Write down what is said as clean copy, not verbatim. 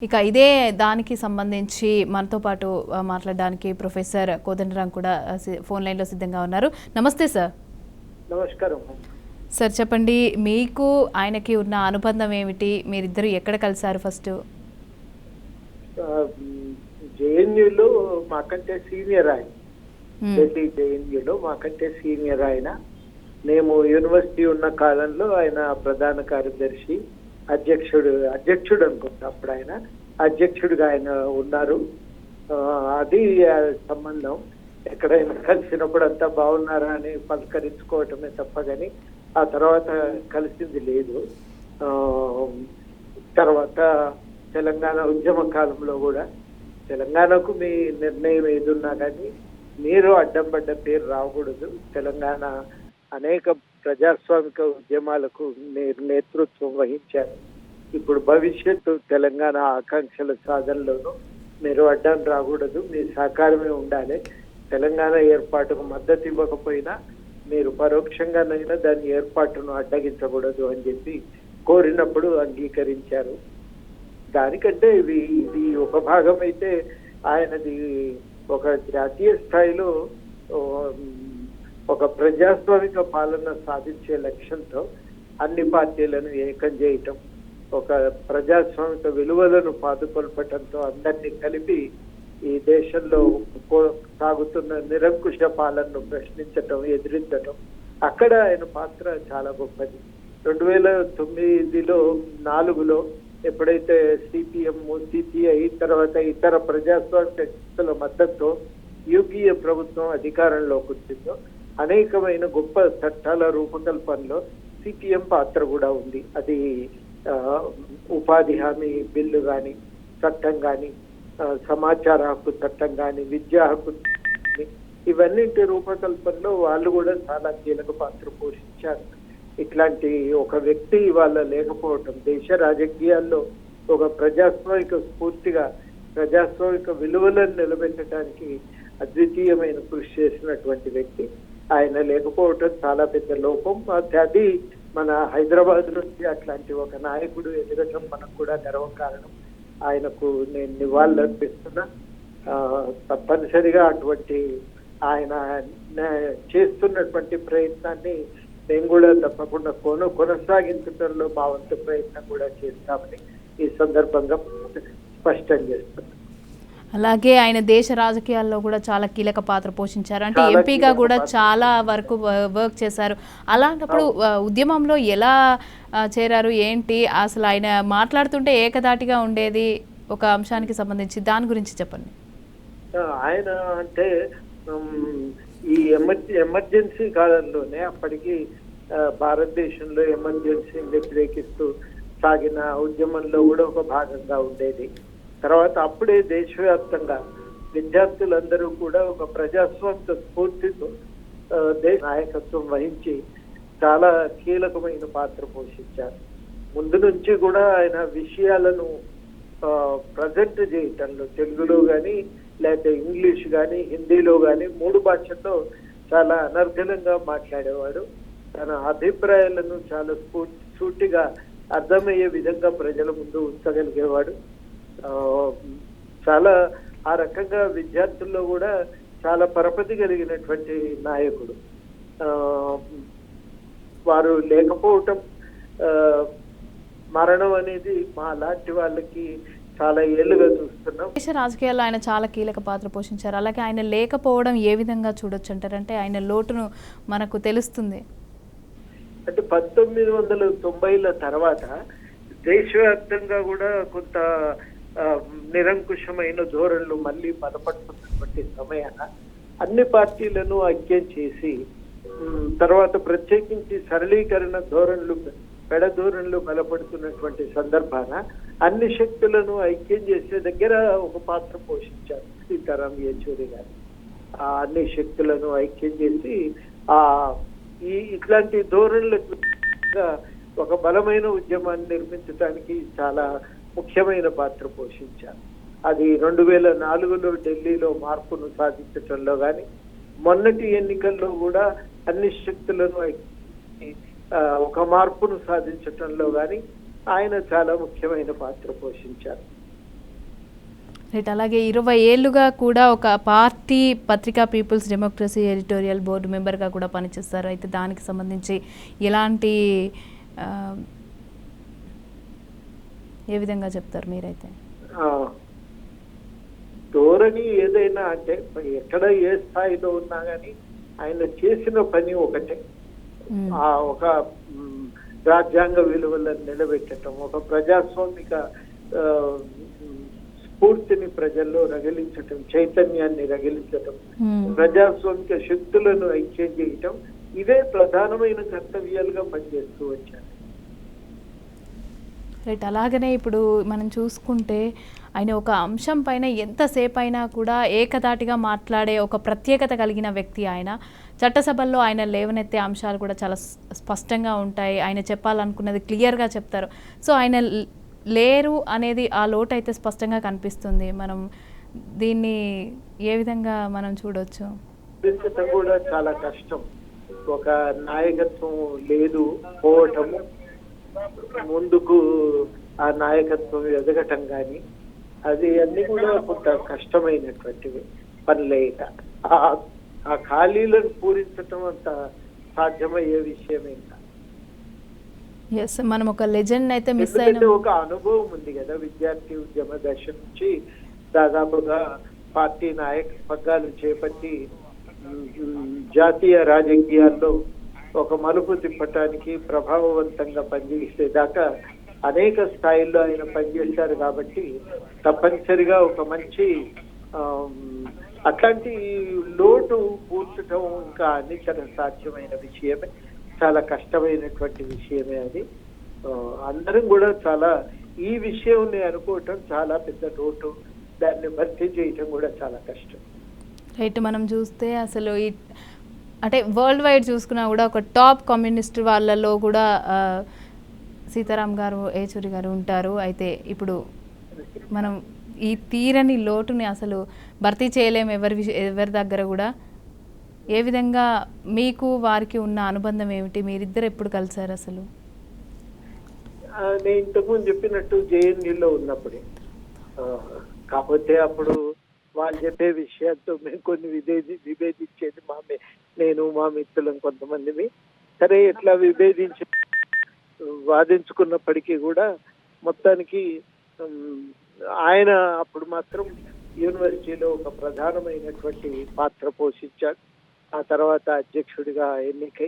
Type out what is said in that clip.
ఇక ఇదే దానికి సంబంధించి మనతో పాటు మాట్లాడడానికి ప్రొఫెసర్ కోదండరాం కూడా ఫోన్ లైన్లో సిద్ధంగా ఉన్నారు. నమస్తే సార్. నమస్కారం సార్, చెప్పండి, మీకు ఆయనకి ఉన్న అనుబంధం ఏమిటి? మీరిద్దరు ఎక్కడ కలిసారు? ఫస్ట్ జేఎన్యూలో మాకంటే సీనియర్ ఆయన, ఢిల్లీ జేఎన్యూలో మాకంటే సీనియర్ ఆయన. మేము యూనివర్సిటీ ఉన్న కాలంలో ఆయన ప్రధాన కార్యదర్శి, అధ్యక్షుడు అనుకుంటా, అప్పుడు ఆయన అధ్యక్షుడిగా ఆయన ఉన్నారు. అది సంబంధం. ఎక్కడైనా కలిసినప్పుడు అంతా బాగున్నారా అని పలకరించుకోవటమే తప్ప కానీ ఆ తర్వాత కలిసింది లేదు. తర్వాత తెలంగాణ ఉద్యమ కాలంలో కూడా తెలంగాణకు మీ నిర్ణయం ఏదున్నా కానీ మీరు అడ్డం పడ్డ పేరు రాకూడదు. తెలంగాణ అనేక ప్రజాస్వామిక ఉద్యమాలకు మీరు నేతృత్వం వహించారు. ఇప్పుడు భవిష్యత్తు తెలంగాణ ఆకాంక్షల సాధనలోనూ మీరు అడ్డం రాకూడదు, మీ సహకారమే ఉండాలి. తెలంగాణ ఏర్పాటుకు మద్దతు ఇవ్వకపోయినా మీరు పరోక్షంగానైనా దాని ఏర్పాటును అడ్డగించకూడదు అని చెప్పి కోరినప్పుడు అంగీకరించారు. దానికంటే ఇది ఒక భాగం అయితే ఆయనది ఒక జాతీయ స్థాయిలో ఒక ప్రజాస్వామిక పాలన సాధించే లక్ష్యంతో అన్ని పార్టీలను ఏకం చేయటం, ఒక ప్రజాస్వామిక విలువలను పాదుకొల్పటంతో అందరినీ కలిపి ఈ దేశంలో సాగుతున్న నిరంకుశ పాలనను ప్రశ్నించటం, ఎదిరించటం, అక్కడ ఆయన పాత్ర చాలా గొప్పది. 2009లో 4లో ఎప్పుడైతే సిపిఎం, సిపిఐ తర్వాత ఇతర ప్రజాస్వామిక శక్తుల మద్దతుతో యూపీఏ ప్రభుత్వం అధికారంలోకి వచ్చిందో అనేకమైన గొప్ప చట్టాల రూపకల్పనలో సిపిఎం పాత్ర కూడా ఉంది. అది ఉపాధి హామీ బిల్లు కానీ, చట్టం కానీ, సమాచార హక్కు చట్టం కానీ, విద్యా హక్కు, ఇవన్నింటి రూపకల్పనలో వాళ్ళు కూడా చాలా కీలక పాత్ర పోషించారు. ఇట్లాంటి ఒక వ్యక్తి ఇవాళ లేకపోవటం, దేశ రాజకీయాల్లో ఒక ప్రజాస్వామిక స్ఫూర్తిగా ప్రజాస్వామిక విలువలను నిలబెట్టడానికి అద్వితీయమైన కృషి చేసినటువంటి వ్యక్తి ఆయన లేకపోవటం చాలా పెద్ద లోపం. అది మన హైదరాబాద్ నుంచి అట్లాంటి ఒక నాయకుడు ఎదగటం మనకు కూడా గర్వకారణం. ఆయనకు నేను నివాళులు అర్పిస్తున్నా. తప్పనిసరిగా అటువంటి ఆయన చేస్తున్నటువంటి ప్రయత్నాన్ని మేము కూడా తప్పకుండా కొనసాగించడంలో మా వంతు ప్రయత్నం కూడా చేస్తామని ఈ సందర్భంగా స్పష్టం చేస్తున్నాం. అలాగే ఆయన దేశ రాజకీయాల్లో కూడా చాలా కీలక పాత్ర పోషించారు. అంటే ఎంపీగా కూడా చాలా వరకు వర్క్ చేశారు. అలాంటప్పుడు ఉద్యమంలో ఎలా చేరారు, ఏంటి అసలు? ఆయన మాట్లాడుతుంటే ఏకదాటిగా ఉండేది ఒక అంశానికి సంబంధించి, దాని గురించి చెప్పండి. ఆయన అంటే ఈ ఎమర్జెన్సీ కాలంలోనే అప్పటికి భారతదేశంలో ఎమర్జెన్సీని వ్యతిరేకిస్తూ సాగిన ఉద్యమంలో కూడా ఒక భాగంగా ఉండేది. తర్వాత అప్పుడే దేశవ్యాప్తంగా విద్యార్థులందరూ కూడా ఒక ప్రజాస్వామిక స్ఫూర్తితో దేశ నాయకత్వం వహించి చాలా కీలకమైన పాత్ర పోషించారు. ముందు నుంచి కూడా ఆయన విషయాలను ప్రజెంట్ చేయటంలో తెలుగులో కానీ, లేకపోతే ఇంగ్లీష్ కానీ, హిందీలో కానీ 3 భాషల్లో చాలా అనర్గళంగా మాట్లాడేవాడు. తన అభిప్రాయాలను చాలా సూటిగా అర్థమయ్యే విధంగా ప్రజల ముందు ఉంచగలిగేవాడు. చాలా ఆ రకంగా విద్యార్థుల్లో కూడా చాలా పరపతి కలిగినటువంటి నాయకుడు. వారు లేకపోవటం, మరణం అనేది మా లాంటి వాళ్ళకి చాలా ఏళ్ళుగా చూస్తున్నాం. దేశ రాజకీయాల్లో ఆయన చాలా కీలక పాత్ర పోషించారు. అలాగే ఆయన లేకపోవడం ఏ విధంగా చూడొచ్చు అంటారంటే ఆయన లోటును మనకు తెలుస్తుంది. అంటే 1990ల తర్వాత దేశవ్యాప్తంగా కూడా కొంత నిరంకుశమైన ధోరణులు మళ్ళీ బలపడుతున్నటువంటి సమయాన అన్ని పార్టీలను ఐక్యం చేసి, తర్వాత ప్రత్యేకించి సరళీకరణ ధోరణులు, పెడధోరణులు బలపడుతున్నటువంటి సందర్భాన అన్ని శక్తులను ఐక్యం చేసే దగ్గర ఒక పాత్ర పోషించారు సీతారాం యేచూరి గారు. ఆ అన్ని శక్తులను ఐక్యం చేసి ఇట్లాంటి ధోరణులకు ఒక బలమైన ఉద్యమాన్ని నిర్మించడానికి చాలా ముఖ్యమైన పాత్ర పోషించారు. అది 2004లో ఢిల్లీలో మార్పును సాధించటంలో కానీ, మొన్నటి ఎన్నికల్లో కూడా అన్ని శక్తులను ఒక మార్పును సాధించటంలో కానీ ఆయన చాలా ముఖ్యమైన పాత్ర పోషించారు. రైట్. అలాగే 20 ఏళ్లుగా కూడా ఒక పార్టీ పత్రికా పీపుల్స్ డెమోక్రసీ ఎడిటోరియల్ బోర్డు మెంబర్గా కూడా పనిచేస్తారు. అయితే దానికి సంబంధించి ఎలాంటి ఆ, ఏ విధంగా చెప్తారు మీరైతే? ఆ, ధోరణి ఏదైనా అంటే ఎక్కడ ఏ స్థాయిలో ఉన్నా కానీ ఆయన చేసిన పని ఒకటే. ఆ ఒక రాజ్యాంగ విలువలను నిలబెట్టడం, ఒక ప్రజాస్వామిక ఆ, స్ఫూర్తిని ప్రజల్లో రగిలించటం, చైతన్యాన్ని రగిలించటం, ప్రజాస్వామిక శక్తులను ఐక్యం చేయటం, ఇవే ప్రధానమైన కర్తవ్యాలుగా పనిచేస్తూ వచ్చారు. రైట్. అలాగనే ఇప్పుడు మనం చూసుకుంటే ఆయన ఒక అంశం పైన ఎంతసేపు అయినా కూడా ఏకధాటిగా మాట్లాడే ఒక ప్రత్యేకత కలిగిన వ్యక్తి ఆయన. చట్టసభల్లో ఆయన లేవనెత్తే అంశాలు కూడా చాలా స్పష్టంగా ఉంటాయి. ఆయన చెప్పాలనుకున్నది క్లియర్గా చెప్తారు. సో ఆయన లేరు అనేది ఆ లోటు అయితే స్పష్టంగా కనిపిస్తుంది. మనం దీన్ని ఏ విధంగా మనం చూడొచ్చు? గుర్తించటం కూడా చాలా కష్టం. ఒక నాయకత్వం లేదు, పోవటము, ముందుకు ఆ నాయకత్వం ఎదగటం కానీ అది అన్ని కూడా కొంత కష్టమైనటువంటివి పనులేక ఆ ఖాళీలను పూరించటం అంత సాధ్యమయ్యే విషయమే కాదు. ఎస్, మనం ఒక లెజెండ్ అయితే మిస్ ఎందుకంటే అయిన ఒక అనుభవం ఉంది కదా, విద్యార్థి ఉద్యమ దశ నుంచి దాదాపుగా పార్టీ నాయక పగ్గాలు చేపట్టి జాతీయ రాజకీయాల్లో ఒక మలుపు తిప్పటానికి ప్రభావవంతంగా పనిచేసేదాకా అనేక స్థాయిల్లో ఆయన పనిచేశారు. కాబట్టి తప్పనిసరిగా ఒక మంచి అట్లాంటి లోటు పూడ్చడం ఇంకా అన్నితర సాధ్యమైన విషయమే, చాలా కష్టమైనటువంటి విషయమే అది. అందరం కూడా చాలా ఈ విషయం అనుకోవటం చాలా పెద్ద లోటు, దాన్ని భర్తీ చేయటం కూడా చాలా కష్టం. రైట్. మనం చూస్తే అసలు ఈ అంటే వరల్డ్ వైడ్ చూసుకున్నా కూడా ఒక టాప్ కమ్యూనిస్ట్ వాళ్ళలో కూడా సీతారాం గారు, ఏచూరి గారు ఉంటారు. అయితే ఇప్పుడు మనం ఈ తీరని లోటుని అసలు భర్తీ చేయలేము ఎవరి దగ్గర కూడా. ఏ విధంగా మీకు వారికి ఉన్న అనుబంధం ఏమిటి? మీరిద్దరు ఎప్పుడు కలిసారు అసలు? నేను ఇంతకుముందు చెప్పినట్టు జేఎన్యూలో ఉన్నప్పుడే, కాకపోతే అప్పుడు వాళ్ళు చెప్పే విషయాలతో మేము కొన్ని విభేదించేది నేను మా మిత్రులం కొంతమందిని. సరే, ఇట్లా విభేదించి వాదించుకున్నప్పటికీ కూడా మొత్తానికి ఆయన అప్పుడు మాత్రం యూనివర్సిటీలో ఒక ప్రధానమైనటువంటి పాత్ర పోషించాడు. ఆ తర్వాత అధ్యక్షుడిగా ఎన్నికై